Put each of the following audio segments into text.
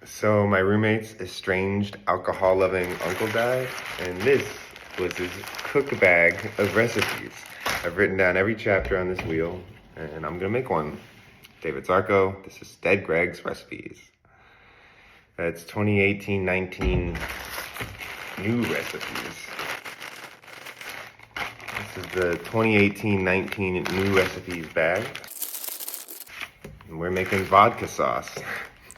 So my roommate's estranged alcohol-loving uncle died, and this was his cook bag of recipes. I've written down every chapter on this wheel, and I'm gonna make one. David Zarko, this is Dead Greg's Recipes. That's 2018-19 new recipes. This is the 2018-19 new recipes bag. And we're making vodka sauce.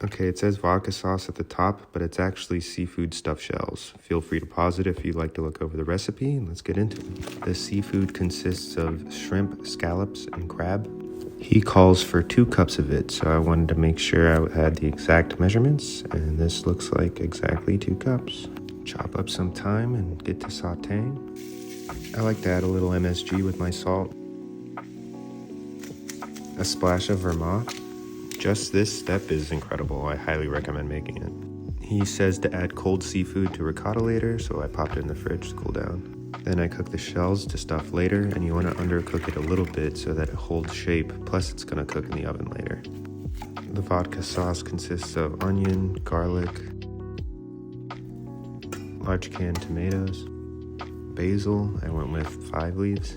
Okay, it says vodka sauce at the top, but it's actually seafood stuffed shells. Feel free to pause it if you'd like to look over the recipe, and let's get into it. The seafood consists of shrimp, scallops, and crab. He calls for 2 cups of it, so I wanted to make sure I had the exact measurements, and this looks like exactly 2 cups. Chop up some thyme and get to sauteing. I like to add a little MSG with my salt. A splash of vermouth. Just this step is incredible. I highly recommend making it. He says to add cold seafood to ricotta later, so I popped it in the fridge to cool down. Then I cook the shells to stuff later, and you want to undercook it a little bit so that it holds shape, plus it's going to cook in the oven later. The vodka sauce consists of onion, garlic, large canned tomatoes, basil, I went with 5 leaves,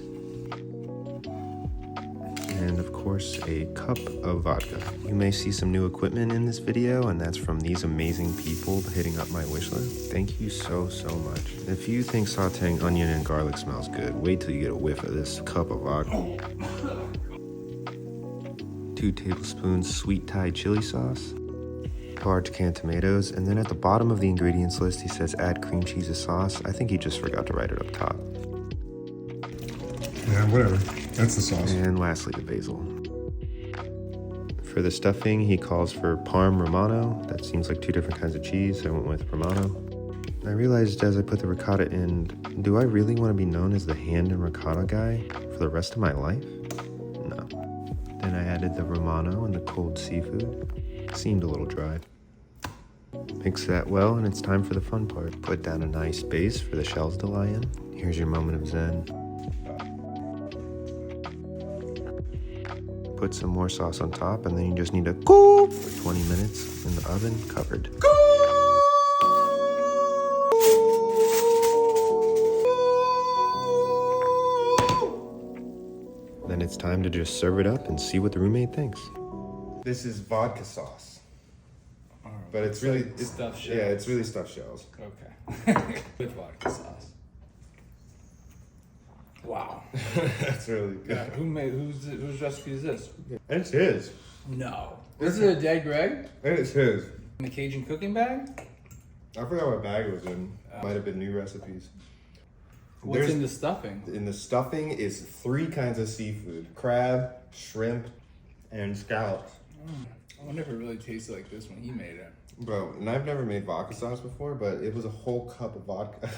and of course a cup of vodka. You may see some new equipment in this video, and that's from these amazing people hitting up my wish list. Thank you so much. If you think sauteing onion and garlic smells good, wait till you get a whiff of this cup of vodka. 2 tablespoons sweet Thai chili sauce, large canned tomatoes, and then at the bottom of the ingredients list he says add cream cheese as sauce. I think he just forgot to write it up top. Yeah, whatever. That's the sauce. And lastly, the basil. For the stuffing, he calls for Parm Romano. That seems like 2 different kinds of cheese. I went with Romano. I realized as I put the ricotta in, do I really want to be known as the hand and ricotta guy for the rest of my life? No. Then I added the Romano and the cold seafood. Seemed a little dry. Mix that well, and it's time for the fun part. Put down a nice base for the shells to lie in. Here's your moment of zen. Put some more sauce on top, and then you just need to cook for 20 minutes in the oven, covered. Then it's time to just serve it up and see what the roommate thinks. This is vodka sauce, but it's really stuffed shells. Yeah, it's really stuffed shells. Okay. With vodka sauce. Wow. That's really good. Yeah, whose recipe is this? It's his. No. This is a Dead Greg? It's his. In the Cajun cooking bag? I forgot what bag it was in. Might have been new recipes. What's in the stuffing? In the stuffing is 3 kinds of seafood: crab, shrimp, and scallops. I wonder if it really tasted like this when he made it. Bro, and I've never made vodka sauce before, but it was a whole cup of vodka.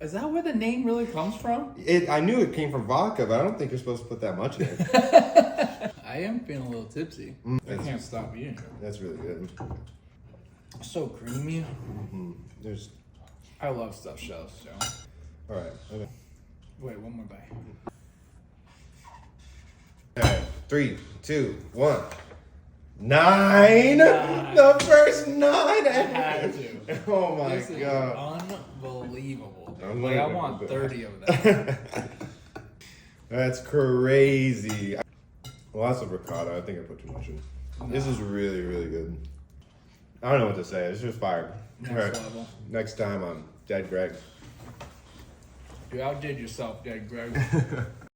Is that where the name really comes from? I knew it came from vodka, but I don't think you're supposed to put that much in it. I am feeling a little tipsy. I can't stop eating. That's really good. So creamy. There's. I love stuffed shells, so. All right. Okay. Wait, one more bite. All right. 3, 2, 1. 9. The first 9 I had ever. to. Oh my This is god. unbelievable, dude. I'm Like, I looking want at 30 of them. That's crazy. Lots of ricotta. I think I put too much in. This is really good. I don't know what to say. It's just fire. Next level. Next time on Dead Greg. You outdid yourself, Dead Greg.